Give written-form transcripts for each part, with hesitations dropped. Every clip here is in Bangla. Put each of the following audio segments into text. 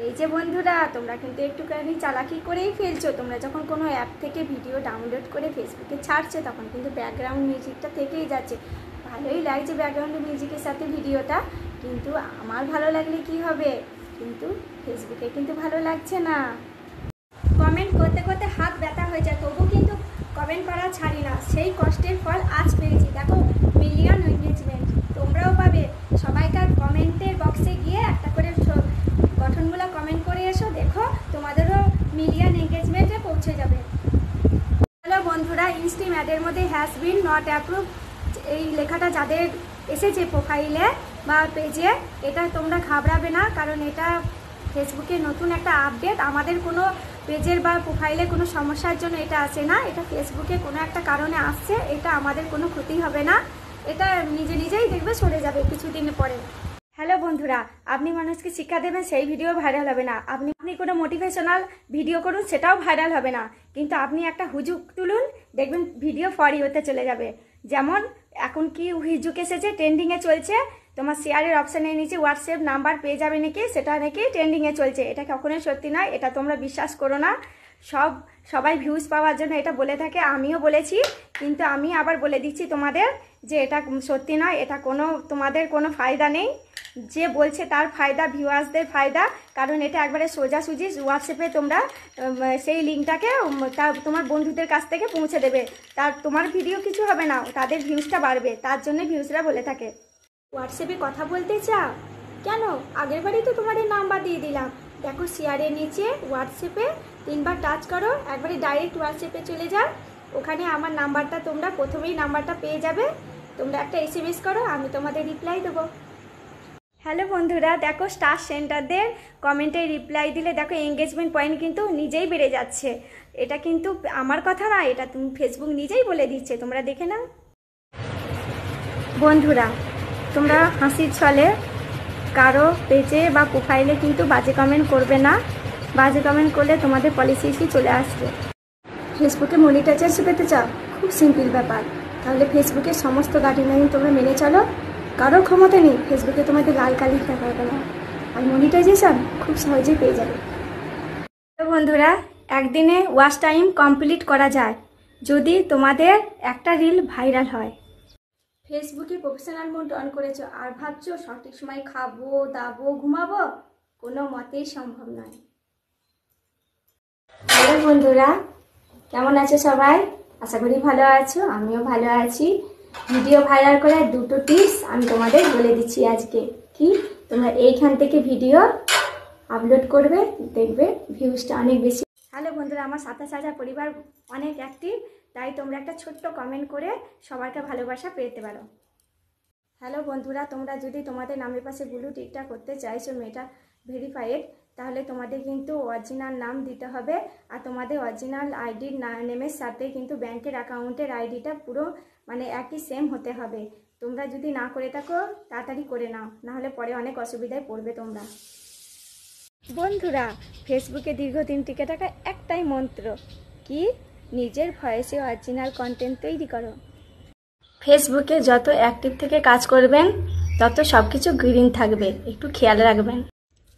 এই যে বন্ধুরা, তোমরা কিন্তু একটুখানি চালাকি করেই ফেলছো। তোমরা যখন কোনো অ্যাপ থেকে ভিডিও ডাউনলোড করে ফেসবুকে ছাড়ছে, তখন কিন্তু ব্যাকগ্রাউন্ড মিউজিকটা থেকেই যাচ্ছে। ভালোই লাগছে ব্যাকগ্রাউন্ড মিউজিকের সাথে ভিডিওটা, কিন্তু আমার ভালো লাগলে কি হবে, কিন্তু ফেসবুকে কিন্তু ভালো লাগছে না। কমেন্ট করতে করতে হাত ব্যথা হয়ে যায়, তবু কিন্তু কমেন্ট করা ছাড়ি না। সেই কষ্টের ফল আজ পেয়েছি। দেখো, মিলিয়ন এঙ্গেজমেন্ট তোমরাও পাবে। সবাইকার কমেন্টের বক্সে গিয়ে একটা করে গঠনমূলক কমেন্ট করে এসো, দেখো তোমাদেরও মিলিয়ন এঙ্গেজমেন্টে পৌঁছে যাবে। হ্যালো বন্ধুরা, ইনস্টিম অ্যাডের মধ্যে হ্যাজ বিন নট অ্যাপ্রুভ এই লেখাটা যাদের এসেছে প্রোফাইলে বা পেজে, এটা তোমরা ঘাবড়াবে না, কারণ এটা ফেসবুকের নতুন একটা আপডেট। আমাদের কোনো পেজের বা প্রোফাইলে কোনো সমস্যার জন্য এটা আসে না, এটা ফেসবুকে কোনো একটা কারণে আসছে। এটা আমাদের কোনো ক্ষতি হবে না, এটা নিজে নিজেই দেখবে সরে যাবে কিছুদিন পরে। হ্যালো বন্ধুরা, আপনি মানুষকে শিক্ষা দেবেন, সেই ভিডিও ভাইরাল হবে না। আপনি কোনো মোটিভেশনাল ভিডিও করুন, সেটাও ভাইরাল হবে না। কিন্তু আপনি একটা হুজুক তুলুন, দেখবেন ভিডিও ফরি হতে চলে যাবে। যেমন এখন কি হুজুক এসেছে, ট্রেন্ডিংয়ে চলছে। তোমার শেয়ারের অপশানের নিচে হোয়াটসঅ্যাপ নাম্বার পেয়ে যাবে নাকি, সেটা নাকি ট্রেন্ডিংয়ে চলছে। এটা কখনোই সত্যি নয়, এটা তোমরা বিশ্বাস করো না। সবাই ভিউজ পাওয়ার জন্য এটা বলে থাকে, আমিও বলেছি। কিন্তু আমি আবার বলে দিচ্ছি তোমাদের যে এটা সত্যি নয়, এটা তোমাদের কোনো ফায়দা নেই। যে বলছে তার ফায়দা, ভিউয়ার্সদের ফায়দা, কারণ এটা একবারে সোজাসুজি হোয়াটসঅ্যাপে তোমরা সেই লিঙ্কটাকে তোমার বন্ধুদের কাছ থেকে পৌঁছে দেবে। তোমার ভিডিও কিছু হবে না, তাদের ভিউজটা বাড়বে, তার জন্য ভিউজরা বলে থাকে। হোয়াটসঅ্যাপে কথা বলতে চাও কেন? আগের বারই তো তোমাদের নাম্বার দিয়ে দিলাম। দেখো, শেয়ারের নিচে হোয়াটসঅ্যাপে 3বার টাচ করো, একবারে ডাইরেক্ট হোয়াটসঅ্যাপে চলে যাও। ওখানে আমার নাম্বারটা তোমরা প্রথমেই নাম্বারটা পেয়ে যাবে। তোমরা একটা SMS করো, আমি তোমাদের রিপ্লাই দেবো। হ্যালো বন্ধুরা, দেখো স্টার সেন্টারদের কমেন্টে রিপ্লাই দিলে দেখো এঙ্গেজমেন্ট পয়েন্ট কিন্তু নিজেই বেড়ে যাচ্ছে। এটা কিন্তু আমার কথা না, এটা তুমি ফেসবুক নিজেই বলে দিচ্ছে, তোমরা দেখে নাও। বন্ধুরা, তোমরা হাসির ছলে কারো পেজে বা প্রোফাইলে কিন্তু বাজে কমেন্ট করবে না। বাজে কমেন্ট করলে তোমাদের পলিসি চলে আসবে। ফেসবুকে মনিটাইজেশন পেতে চাও? খুব সিম্পল ব্যাপার। তাহলে ফেসবুকের সমস্ত গাইডলাইন তোমরা মেনে চলো। কারোর ক্ষমতা নেই ফেসবুকে তোমাদের লাল কালি দেখাবে না, আর মনিটাইজেশন খুব সহজেই পেয়ে যাবে। তো বন্ধুরা, একদিনে ওয়াচ টাইম কমপ্লিট করা যায় যদি তোমাদের একটা রিল ভাইরাল হয়। ফেসবুকে প্রফেশনাল মোড অন করেছো আর ভাবছো সঠিক সময় খাবো দাবো ঘুমাবো, কোনো মতেই সম্ভব নয়। হ্যালো বন্ধুরা, কেমন আছো সবাই? আশা করি ভালো আছো, আমিও ভালো আছি। ভিডিও ভাইরাল করার 2টো টিপস আমি তোমাদের বলে দিচ্ছি আজকে। কি তোমরা এইখান থেকে ভিডিও আপলোড করবে, দেখবে ভিউজটা অনেক বেশি। হ্যালো বন্ধুরা, আমার 27,000 পরিবার অনেক অ্যাক্টিভ, তাই তোমরা একটা ছোট্ট কমেন্ট করে সবাইকে ভালোবাসা পেতে পারো। হ্যালো বন্ধুরা, তোমরা যদি তোমাদের নামের পাশে ব্লু টিকটা করতে চাইছো মেটা ভেরিফাইড, তাহলে তোমাদের কিন্তু অরিজিনাল নাম দিতে হবে। আর তোমাদের অরিজিনাল আইডির নেমের সাথে কিন্তু ব্যাংকের অ্যাকাউন্টের আইডিটা পুরো একই সেম হতে হবে। তোমরা যদি না করে থাকো তাড়াতাড়ি করে নাও, নাহলে পরে অনেক অসুবিধায় পড়বে তোমরা। বন্ধুরা, ফেসবুকে দীর্ঘদিন টিকে থাকা একটাই মন্ত্র, কি নিজের ভয়েসে অরিজিনাল কন্টেন্ট তৈরি করো। ফেসবুকে যত অ্যাক্টিভ থেকে কাজ করবেন তত সব কিছু গ্রিন থাকবে, একটু খেয়াল রাখবেন।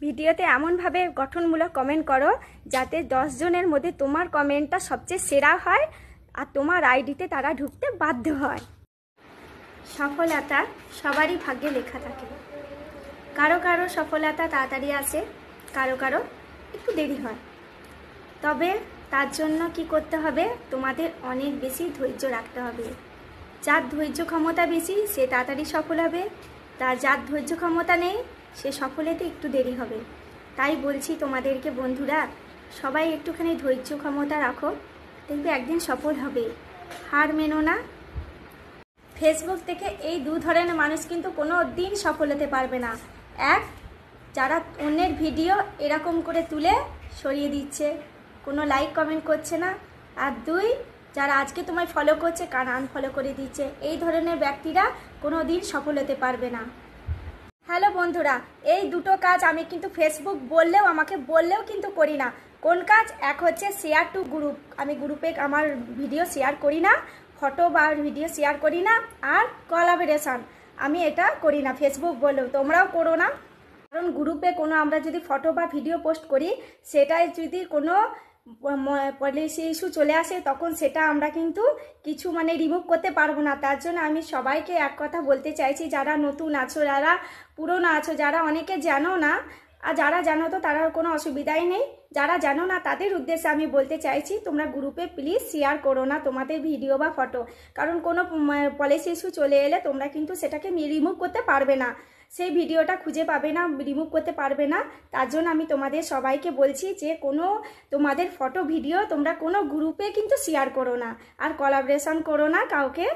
ভিডিওতে এমনভাবে গঠনমূলক কমেন্ট করো যাতে 10 জনের মধ্যে তোমার কমেন্টটা সবচেয়ে সেরা হয় আর তোমার আইডিতে তারা ঢুকতে বাধ্য হয়। সফলতা সবারই ভাগ্যে লেখা থাকে। কারো কারো সফলতা তাড়াতাড়ি আসে, কারো কারো একটু দেরি হয়। তবে তার জন্য কি করতে হবে, তোমাদের অনেক বেশি ধৈর্য রাখতে হবে। যার ধৈর্য ক্ষমতা বেশি সে তাড়াতাড়ি সফল হবে, যার ধৈর্য ক্ষমতা নেই সে সফল হতে একটু দেরি হবে। তাই বলছি তোমাদেরকে বন্ধুরা, সবাই একটুখানি ধৈর্য ক্ষমতা রাখো, দেখবে একদিন সফল হবে, হার মেনো না। ফেসবুক থেকে এই 2 ধরনের মানুষ কিন্তু কোনো দিন সফল হতে পারবে না। এক, যারা অন্যের ভিডিও এরকম করে তুলে সরিয়ে দিচ্ছে, কোনো লাইক কমেন্ট করছে না। আর 2, যারা আজকে তোমায় ফলো করছে কাল আনফলো করে দিচ্ছে। এই ধরনের ব্যক্তিরা কোনো দিন সফল হতে পারবে না। হ্যালো বন্ধুরা, এই 2টো কাজ আমি কিন্তু ফেসবুক আমাকে বললেও কিন্তু করি না। কোন কাজ? এক হচ্ছে শেয়ার টু গ্রুপ, আমি গ্রুপে আমার ভিডিও শেয়ার করি না, ফটো বা ভিডিও শেয়ার করি না। আর কোলাবোরেশন, আমি এটা করি না। ফেসবুক বললেও তোমরাও করো না। কারণ গ্রুপে কোনো আমরা যদি ফটো বা ভিডিও পোস্ট করি, সেটাই যদি কোনো পলিসি ইস্যু চলে আসে, তখন সেটা আমরা কিন্তু কিছু রিমুভ করতে পারবো না। তার জন্য আমি সবাইকে এক কথা বলতে চাইছি, যারা নতুন আছো, যারা পুরনো আছো, যারা অনেকে জানো না, আর যারা জানো তো তারা কোনো অসুবিধাই নেই, যারা জানো না তাদের উদ্দেশ্যে আমি বলতে চাইছি, তোমরা গ্রুপে প্লিজ শেয়ার করো না তোমাদের ভিডিও বা ফটো। কারণ কোনো পলিসি ইস্যু চলে এলে তোমরা কিন্তু সেটাকে রিমুভ করতে পারবে না, সেই ভিডিওটা খুঁজে পাবে না, রিমুভ করতে পারবে না। তার জন্য আমি তোমাদের সবাইকে বলছি যে কোনো তোমাদের ফটো ভিডিও তোমরা কোনো গ্রুপে কিন্তু শেয়ার করো না, আর কোলাবরেশন করো না কাউকে।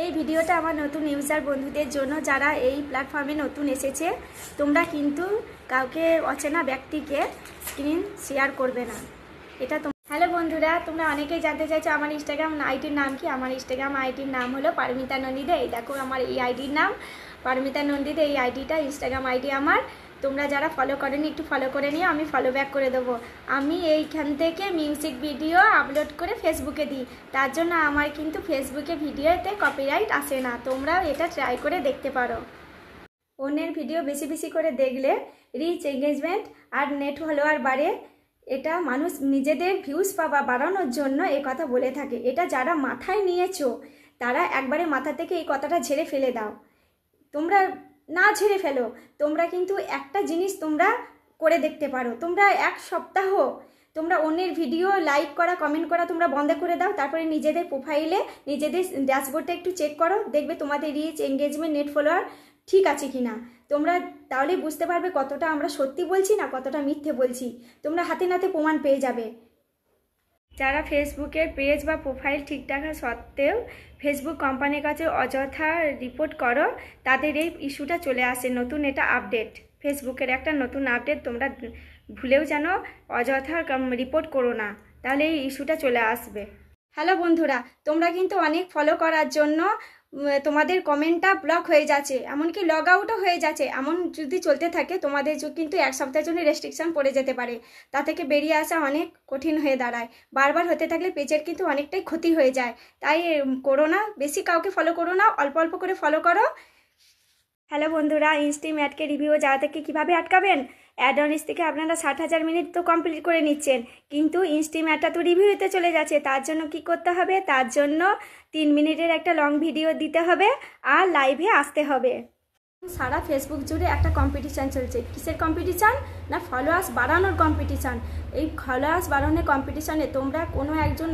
এই ভিডিওটা আমার নতুন ইউজার বন্ধুদের জন্য, যারা এই প্ল্যাটফর্মে নতুন এসেছে। তোমরা কিন্তু কাউকে অচেনা ব্যক্তিকে স্ক্রিন শেয়ার করবে না, এটা হ্যালো বন্ধুরা, তোমরা অনেকেই জানতে চাইছো আমার ইনস্টাগ্রাম আইডির নাম কি। আমার ইনস্টাগ্রাম আইডির নাম হলো পারমিতা নন্দিদে। এই দেখো আমার এই আইডির নাম পারমিতা নন্দিদে, এই আইডিটা ইনস্টাগ্রাম আইডি আমার। তোমরা যারা ফলো করেনি একটু ফলো করে নিও, আমি ফলো ব্যাক করে দেবো। আমি এইখান থেকে মিউজিক ভিডিও আপলোড করে ফেসবুকে দিই, তার জন্য আমার কিন্তু ফেসবুকে ভিডিওতে কপিরাইট আসে না। তোমরা এটা ট্রাই করে দেখতে পারো। অন্যের ভিডিও বেশি বেশি করে দেখলে রিচ, এঙ্গেজমেন্ট আর নেট ফলোয়ার বাড়ে। এটা মানুষ নিজেদের ভিউজ বাড়ানোর জন্য এই কথা বলে থাকে। এটা যারা মাথায় নিয়েছো তারা একবারে মাথা থেকে এই কথাটা ঝেড়ে ফেলে দাও। তোমরা না ঝেড়ে ফেলো, তোমরা কিন্তু একটা জিনিস তোমরা করে দেখতে পারো। তোমরা এক সপ্তাহ তোমরা অন্যের ভিডিও লাইক করা, কমেন্ট করা তোমরা বন্ধ করে দাও। তারপরে নিজেদের প্রোফাইলে, নিজেদের ড্যাশবোর্ডটা একটু চেক করো, দেখবে তোমাদের রিচ, এঙ্গেজমেন্ট, নেট ফলোয়ার ঠিক আছে কিনা। তোমরা তাহলে বুঝতে পারবে কতটা আমরা সত্যি বলছি না কতটা মিথ্যে বলছি। তোমরা হাতে নাতে প্রমাণ পেয়ে যাবে। যারা ফেসবুকের পেজ বা প্রোফাইল ঠিক থাকা সত্ত্বেও ফেসবুক কোম্পানির কাছে অযথা রিপোর্ট করো, তাদের এই ইস্যুটা চলে আসে। নতুন এটা আপডেট, ফেসবুকের একটা নতুন আপডেট। তোমরা ভুলেও যেন অযথা রিপোর্ট করো না, তাহলে এই ইস্যুটা চলে আসবে। হ্যালো বন্ধুরা, তোমরা কিন্তু অনেক ফলো করার জন্য তোমাদের কমেন্টটা ব্লক হয়ে যাচ্ছে, এমনকি লগ আউটও হয়ে যাচ্ছে। এমন যদি চলতে থাকে তোমাদের কিন্তু এক সপ্তাহের জন্য রেস্ট্রিকশন পড়ে যেতে পারে। তা থেকে বেরিয়ে আসা অনেক কঠিন হয়ে দাঁড়ায়। বারবার হতে থাকলে পেজের কিন্তু অনেকটাই ক্ষতি হয়ে যায়। তাই করো না, বেশি কাউকে ফলো করো না, অল্প অল্প করে ফলো করো। হ্যালো বন্ধুরা, ইনস্টিম অ্যাডকে রিভিউ যাওয়া থেকে কীভাবে আটকাবেন। অ্যাড অনিস থেকে আপনারা 60,000 মিনিট তো কমপ্লিট করে নিচ্ছেন, কিন্তু ইনস্টিম অ্যাডটা তো রিভিউতে চলে যাচ্ছে। তার জন্য কি করতে হবে, তার জন্য 3 মিনিটের একটা লং ভিডিও দিতে হবে আর লাইভে আসতে হবে। সারা ফেসবুক জুড়ে একটা কম্পিটিশান চলছে। কিসের কম্পিটিশান না, ফলোয়ার্স বাড়ানোর কম্পিটিশান। এই ফলোয়ার্স বাড়ানোর কম্পিটিশানে তোমরা কোনো একজন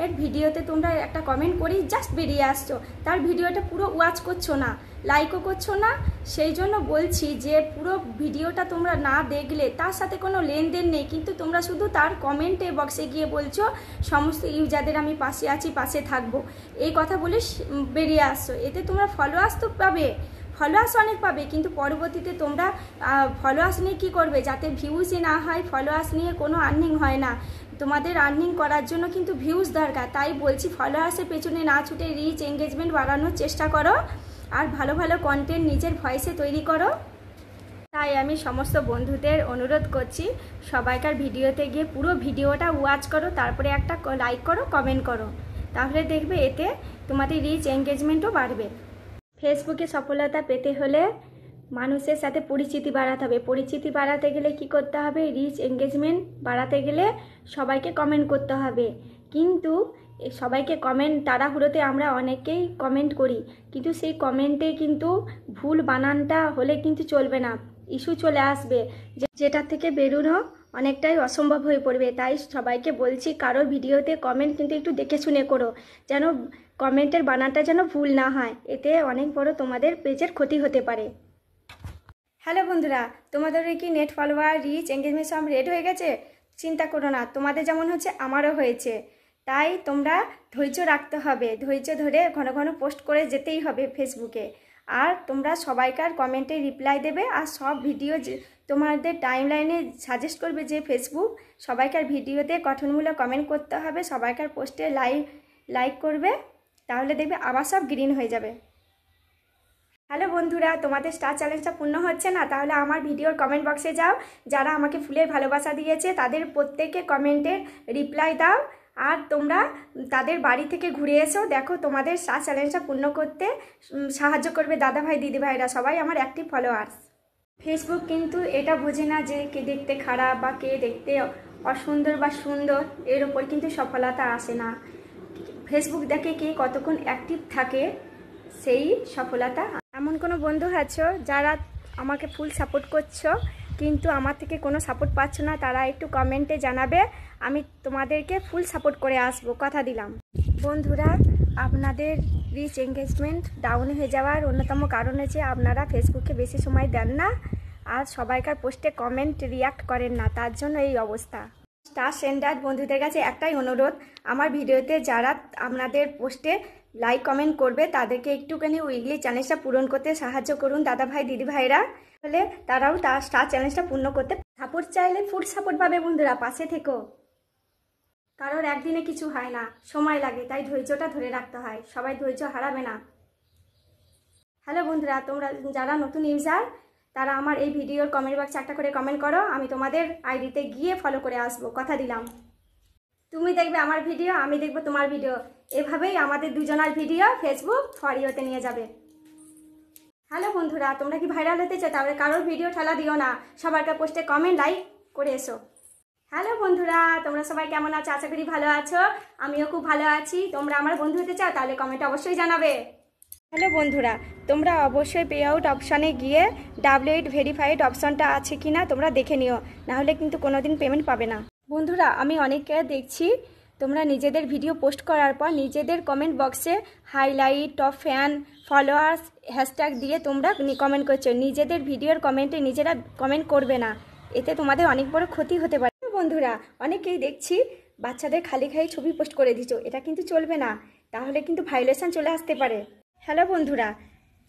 এর ভিডিওতে তোমরা একটা কমেন্ট করেই জাস্ট বেরিয়ে আসছো, তার ভিডিওটা পুরো ওয়াচ করছো না, লাইকও করছো না। সেই জন্য বলছি যে পুরো ভিডিওটা তোমরা না দেখলে তার সাথে কোনো লেনদেন নেই, কিন্তু তোমরা শুধু তার কমেন্টে বক্সে গিয়ে বলছো সমস্ত ইউজারদের আমি পাশে আছি, পাশে থাকবো, এই কথা বলে বেরিয়ে আসছো। এতে তোমরা ফলোয়ার্স তো পাবে, ফলোয়ার্স অনেক পাবে, কিন্তু পরবর্তীতে তোমরা ফলোয়ার্স নিয়ে কী করবে, যাতে ভিউজই না হয়। ফলোয়ার্স নিয়ে কোনো আর্নিং হয় না, তোমাদের আর্নিং করার জন্য কিন্তু ভিউজ দরকার। তাই বলছি ফলোয়ার্সের পেছনে না ছুটে রিচ, এঙ্গেজমেন্ট বাড়ানোর চেষ্টা করো, আর ভালো ভালো কন্টেন্ট নিজের ভয়েসে তৈরি করো। তাই আমি সমস্ত বন্ধুদের অনুরোধ করছি, সবাইকার ভিডিওতে গিয়ে পুরো ভিডিওটা ওয়াচ করো, তারপরে একটা লাইক করো, কমেন্ট করো, তাহলে দেখবে এতে তোমাদের রিচ, এঙ্গেজমেন্টও বাড়বে। ফেসবুকে সফলতা পেতে হলে মানুষের সাথে পরিচিতি বাড়াতে হবে। পরিচিতি বাড়াতে গেলে কি করতে হবে, রিচ, এঙ্গেজমেন্ট বাড়াতে গেলে সবাইকে কমেন্ট করতে হবে। কিন্তু সবাইকে কমেন্ট তাড়াহুড়োতে আমরা অনেকেই কমেন্ট করি, কিন্তু সেই কমেন্টে কিন্তু ভুল বানানটা হলে কিন্তু চলবে না, ইস্যু চলে আসবে, যেটা থেকে বেরোনো অনেকটাই অসম্ভব হয়ে পড়বে। তাই সবাইকে বলছি, কারোর ভিডিওতে কমেন্ট কিন্তু একটু দেখে শুনে করো, যেন কমেন্টের বানানটা যেন ভুল না হয়, এতে অনেক বড় তোমাদের পেজের ক্ষতি হতে পারে। হ্যালো বন্ধুরা, তোমাদের কি নেট ফলোয়ার, রিচ, এঙ্গেজমেন্ট সব রেড হয়ে গেছে? চিন্তা করো না, তোমাদের যেমন হচ্ছে আমারও হয়েছে। তাই তোমরা ধৈর্য রাখতে হবে, ধৈর্য ধরে ঘন ঘন পোস্ট করে যেতেই হবে ফেসবুকে। আর তোমরা সবাইকার কমেন্টে রিপ্লাই দেবে, আর সব ভিডিও তোমাদের টাইমলাইনে সাজেস্ট করবে যে ফেসবুক সবাইকার ভিডিওতে গঠনমূলক কমেন্ট করতে হবে, সবাইকার পোস্টে লাইক করবে, তাহলে দেখবে আবার সব গ্রিন হয়ে যাবে। হ্যালো বন্ধুরা, তোমাদের স্টার চ্যালেঞ্জটা পূর্ণ হচ্ছে না, তাহলে আমার ভিডিওর কমেন্ট বক্সে যাও, যারা আমাকে ফুলের ভালোবাসা দিয়েছে তাদের প্রত্যেকে কমেন্টের রিপ্লাই দাও, আর তোমরা তাদের বাড়ি থেকে ঘুরে এসো, দেখো তোমাদের স্টার চ্যালেঞ্জটা পূর্ণ করতে সাহায্য করবে দাদা ভাই, দিদি ভাইরা, সবাই আমার অ্যাক্টিভ ফলোয়ার্স। ফেসবুক কিন্তু এটা বোঝে না যে কে দেখতে খারাপ বা কে দেখতে অসুন্দর বা সুন্দর, এর ওপর কিন্তু সফলতা আসে না। ফেসবুক দেখে কে কতক্ষণ অ্যাক্টিভ থাকে সেই সফলতা। এমন কোনো বন্ধু আছো যারা আমাকে ফুল সাপোর্ট করছো কিন্তু আমার থেকে কোনো সাপোর্ট পাচ্ছ না, তারা একটু কমেন্টে জানাবে, আমি তোমাদেরকে ফুল সাপোর্ট করে আসবো, কথা দিলাম। বন্ধুরা, আপনাদের রিচ এঙ্গেজমেন্ট ডাউন হয়ে যাওয়ার অন্যতম কারণ হচ্ছে আপনারা ফেসবুকে বেশি সময় দেন না আর সবাইকার পোস্টে কমেন্ট রিয়াক্ট করেন না, তার জন্য এই অবস্থা। স্টার সেন্ডার বন্ধুদের কাছে একটাই অনুরোধ, আমার ভিডিওতে যারা আপনাদের পোস্টে লাইক কমেন্ট করবে তাদেরকে একটুখানি উইকলি চ্যালেঞ্জটা পূরণ করতে সাহায্য করুন দাদা ভাই দিদি ভাইরা, তাহলে তারাও তার স্টার চ্যালেঞ্জটা পূর্ণ করতে। সাপোর্ট চাইলে ফুল সাপোর্ট পাবে বন্ধুরা, পাশে থেকো। কারোর একদিনে কিছু হয় না, সময় লাগে, তাই ধৈর্যটা ধরে রাখতে হয়, সবাই ধৈর্য হারাবে না। হ্যালো বন্ধুরা, তোমরা যারা নতুন ইউজার তারা আমার এই ভিডিওর কমেন্ট বক্সে একটা করে কমেন্ট করো, আমি তোমাদের আইডিতে গিয়ে ফলো করে আসবো, কথা দিলাম। তুমি দেখবে আমার ভিডিও, আমি দেখবো তোমার ভিডিও, এভাবেই আমাদের দুজনের ভিডিও ফেসবুক ফর ইউতে নিয়ে যাবে। হ্যালো বন্ধুরা, তোমরা কি ভাইরাল হতে চাও? তাহলে কারোর ভিডিও ঠেলা দিও না, সবাইকার পোস্টে কমেন্ট লাইক করে এসো। হ্যালো বন্ধুরা, তোমরা সবাই কেমন আছো? আশা করি ভালো আছো, আমিও খুব ভালো আছি। তোমরা আমার বন্ধু হতে চাও তাহলে কমেন্টে অবশ্যই জানাবে। হ্যালো বন্ধুরা, তোমরা অবশ্যই পে আউট অপশানে গিয়ে ডাব্লিউইট ভেরিফাইড অপশানটা আছে কি না তোমরা দেখে নিও, নাহলে কিন্তু কোনোদিন পেমেন্ট পাবে না। বন্ধুরা, আমি অনেককে দেখছি তোমরা নিজেদের ভিডিও পোস্ট করার পর নিজেদের কমেন্ট বক্সে highlight, top fan, followers hashtag দিয়ে তোমরা কমেন্ট করছো। নিজেদের ভিডিওর কমেন্টে নিজেরা কমেন্ট করবে না, এতে তোমাদের অনেক বড় ক্ষতি হতে পারে। বন্ধুরা, অনেকেই দেখছি বাচ্চাদের খালি খালি ছবি পোস্ট করে দিচ্ছ, এটা কিন্তু চলবে না, তাহলে কিন্তু ভায়োলেশন চলে আসতে পারে। হ্যালো বন্ধুরা,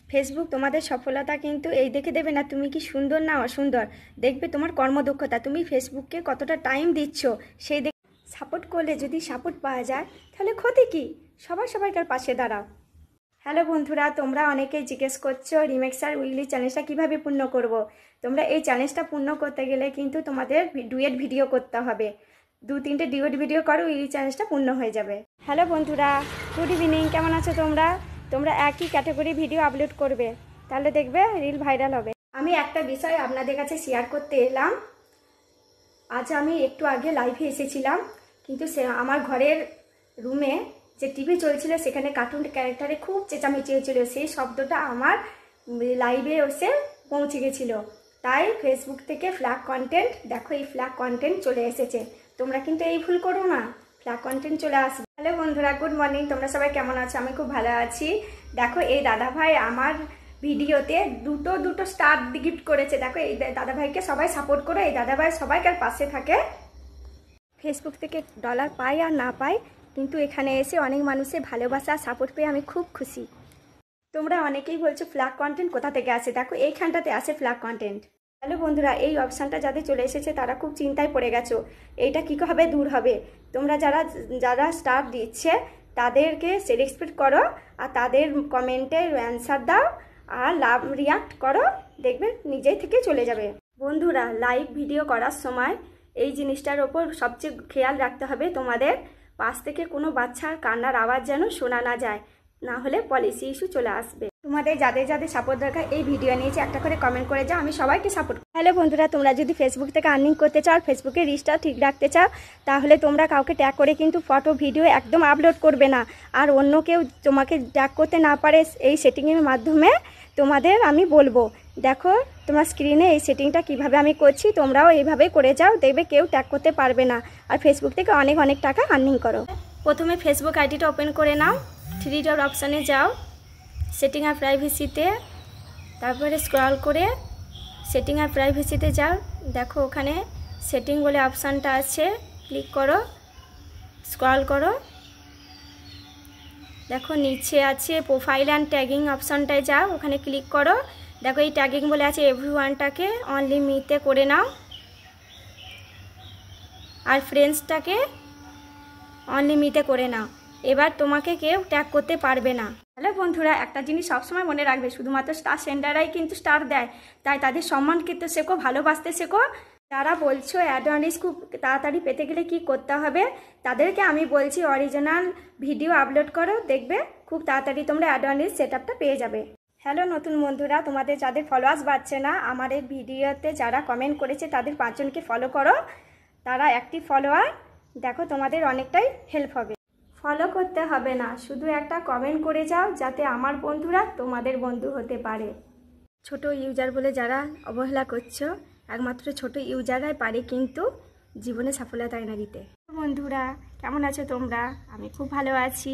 ফেসবুক তোমাদের সফলতা কিন্তু এই দেখে দেবে না তুমি কি সুন্দর না অসুন্দর, দেখবে তোমার কর্মদক্ষতা, তুমি ফেসবুককে কতটা টাইম দিচ্ছ সেই দেখে। সাপোর্ট করলে যদি সাপোর্ট পাওয়া যায় তাহলে ক্ষতি কি, সবাইকার পাশে দাঁড়াও। হ্যালো বন্ধুরা, তোমরা অনেকেই জিজ্ঞেস করছো রিমেক্সার উইকলি চ্যালেঞ্জটা কীভাবে পূর্ণ করব। তোমরা এই চ্যালেঞ্জটা পূর্ণ করতে গেলে কিন্তু তোমাদের ডুয়েট ভিডিও করতে হবে, 2-3টে ডুয়েট ভিডিও করো, উইকলি চ্যালেঞ্জটা পূর্ণ হয়ে যাবে। হ্যালো বন্ধুরা, গুড ইভিনিং, কেমন আছো তোমরা? তোমরা একই ক্যাটাগরি ভিডিও আপলোড করবে, তাহলে দেখবে রিল ভাইরাল হবে। আমি একটা বিষয় আপনাদের কাছে শেয়ার করতে এলাম। আজ আমি একটু আগে লাইভে এসেছিলাম, কিন্তু আমার ঘরের রুমে যে টিভি চলছিল সেখানে কার্টুন ক্যারেক্টারে খুব চেঁচামেচি হয়েছিল, সেই শব্দটা আমার লাইভে এসে পৌঁছে গেছিলো। তাই ফেসবুক থেকে ফ্ল্যাগ কন্টেন্ট, দেখো এই ফ্ল্যাগ কন্টেন্ট চলে এসেছে, তোমরা কিন্তু এই ভুল করো না, ফ্ল্যাগ কন্টেন্ট চলে আসবে। হ্যালো বন্ধুরা, গুড মর্নিং, তোমরা সবাই কেমন আছো? আমি খুব ভালো আছি। দেখো এই দাদাভাই আমার ভিডিওতে দুটো স্টার গিফট করেছে, দেখো এই দাদাভাইকে সবাই সাপোর্ট করো, এই দাদাভাই সবাইকার পাশে থাকে। ফেসবুক থেকে ডলার পাই আর না পাই, কিন্তু এখানে এসে অনেক মানুষের ভালোবাসা সাপোর্ট পেয়ে আমি খুব খুশি। তোমরা অনেকেই বলছো ফ্ল্যাগ কন্টেন্ট কোথা থেকে আসে, দেখো এইখানটাতে আসে ফ্ল্যাগ কন্টেন্ট। হ্যালো বন্ধুরা, এই অপশানটা যাদের চলে এসেছে তারা খুব চিন্তায় পড়ে গেছো, এইটা কী হবে দূর হবে। তোমরা যারা স্টার দিচ্ছে তাদেরকে রেসপেক্ট করো আর তাদের কমেন্টের অ্যান্সার দাও আর লাভ রিয়াক্ট করো, দেখবে নিজেই থেকে চলে যাবে। বন্ধুরা, লাইভ ভিডিও করার সময় এই জিনিসটার ওপর সবচেয়ে খেয়াল রাখতে হবে, তোমাদের পাশ থেকে কোনো বাচ্চার কান্নার আওয়াজ যেন শোনা না যায়, না হলে পলিসি ইস্যু চলে আসবে। তোমাদের যাদের সাপোর্ট দরকার এই ভিডিও নিয়েছে একটা করে কমেন্ট করে যাও, আমি সবাইকে সাপোর্ট। হ্যালো বন্ধুরা, তোমরা যদি ফেসবুক থেকে আর্নিং করতে চাও, ফেসবুকে রিচটা ঠিক রাখতে চাও, তাহলে তোমরা কাউকে ট্যাগ করে কিন্তু ফটো ভিডিও একদম আপলোড করবে না, আর অন্য কেউ তোমাকে ট্যাগ করতে না পারে এই সেটিংয়ের মাধ্যমে তোমাদের আমি বলবো। দেখো তোমার স্ক্রিনে এই সেটিংটা কিভাবে আমি করছি, তোমরাও এইভাবেই করে যাও, দেখবে কেউ ট্যাগ করতে পারবে না, আর ফেসবুক থেকে অনেক টাকা আর্নিং করো। প্রথমে ফেসবুক আইডিটা ওপেন করে নাও, 3 ডট অপশানে যাও, সেটিং আর প্রাইভেসিতে, তারপরে স্ক্রল করে সেটিং আর প্রাইভেসিতে যাও, দেখো ওখানে সেটিং বলে অপশানটা আছে, ক্লিক করো, স্ক্রল করো, দেখো নিচে আছে প্রোফাইল অ্যান্ড ট্যাগিং অপশানটায় যাও, ওখানে ক্লিক করো, দেখো এই ট্যাগিং বলে আছে এভরিওয়ানটাকে অনলি মিতে করে নাও, আর ফ্রেন্ডসটাকে অনলি মিতে করে নাও, এবার তোমাকে কেউ ট্যাগ করতে পারবে না। হ্যালো বন্ধুরা, একটা জিনিস সবসময় মনে রাখবে, শুধুমাত্র স্টার সেন্ডাররাই কিন্তু স্টার দেয়, তাই তাদের সম্মান করতে শেখো, ভালোবাসতে শেখো। যারা বলছো অ্যাডভান্টেজ খুব তাড়াতাড়ি পেতে গেলে কি করতে হবে, তাদেরকে আমি বলছি অরিজিনাল ভিডিও আপলোড করো, দেখবে খুব তাড়াতাড়ি তোমরা অ্যাডভান্টেজ সেটআপটা পেয়ে যাবে। হ্যালো নতুন বন্ধুরা, তোমাদের যাদের ফলোয়ার্স বাড়ছে না, আমার এই ভিডিওতে যারা কমেন্ট করেছে তাদের 5 জনকে ফলো করো। তারা অ্যাক্টিভ ফলোয়ার, দেখো তোমাদের অনেকটাই হেল্প হবে। ফলো করতে হবে না, শুধু একটা কমেন্ট করে যাও যাতে আমার বন্ধুরা তোমাদের বন্ধু হতে পারে। ছোট ইউজার বলে যারা অবহেলা করছো, একমাত্র ছোট ইউজাররাই পারে কিন্তু জীবনে সাফল্যতা এনে দিতে। বন্ধুরা কেমন আছো তোমরা? আমি খুব ভালো আছি,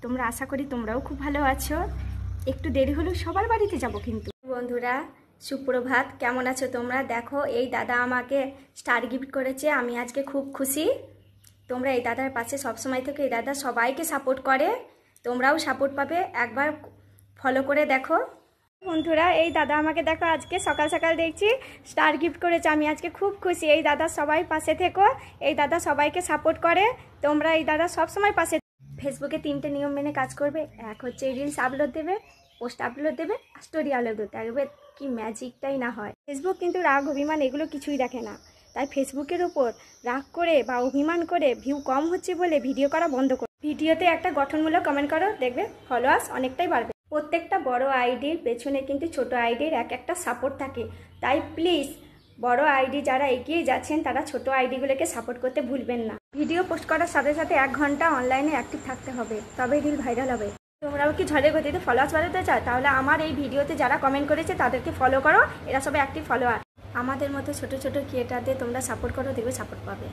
তোমরা আশা করি তোমরাও খুব ভালো আছো। একটু দেরি হলেও সবার বাড়িতে যাব কিন্তু। বন্ধুরা সুপ্রভাত, কেমন আছো তোমরা? দেখো এই দাদা আমাকে স্টার গিফট করেছে, আমি আজকে খুব খুশি। তোমরা এই দাদার পাশে সবসময় থেকে, এই দাদা সবাইকে সাপোর্ট করে, তোমরাও সাপোর্ট পাবে, একবার ফলো করে দেখো। বন্ধুরা এই দাদা আমাকে দেখো আজকে সকাল সকাল দেখছি স্টার গিফট করেছে, আমি আজকে খুব খুশি। এই দাদা সবাই পাশে থেকো, এই দাদা সবাইকে সাপোর্ট করে, তোমরা এই দাদা সবসময় পাশে। ফেসবুকে 3টে নিয়ম মেনে কাজ করবে, এক হচ্ছে রিলস আপলোড দেবে, পোস্ট আপলোড দেবে, স্টোরি আপলোড দেবে। কি ম্যাজিকটাই না হয়। ফেসবুক কিন্তু রাগ অভিমান এগুলো কিছুই দেখে না, তাই ফেসবুকের ওপর রাগ করে বা অভিমান করে ভিউ কম হচ্ছে বলে ভিডিও করা বন্ধ করো। ভিডিওতে একটা গঠনমূলক কমেন্ট করো, দেখবে ফলোয়ার্স অনেকটাই বাড়বে। প্রত্যেকটা বড় আইডির পেছনে কিন্তু ছোট আইডির এক একটা সাপোর্ট থাকে, তাই প্লিজ বড় আইডি যারা এগিয়ে যাচ্ছেন তারা ছোট আইডিগুলোকে সাপোর্ট করতে ভুলবেন না। ভিডিও পোস্ট করার সাথে সাথে 1 ঘন্টা অনলাইনে অ্যাক্টিভ থাকতে হবে, তবেই রিল ভাইরাল হবে। তোমরাও কি ঝড়ের গতিতে ফলোয়ার্স বাড়াতে চাও? তাহলে আমার এই ভিডিওতে যারা কমেন্ট করেছে তাদেরকে ফলো করো, এরা সবাই অ্যাক্টিভ ফলোয়ার। আমাদের মতো ছোট ছোট ক্রিয়েটারদের তোমরা সাপোর্ট করো, দেখবে সাপোর্ট পাবে।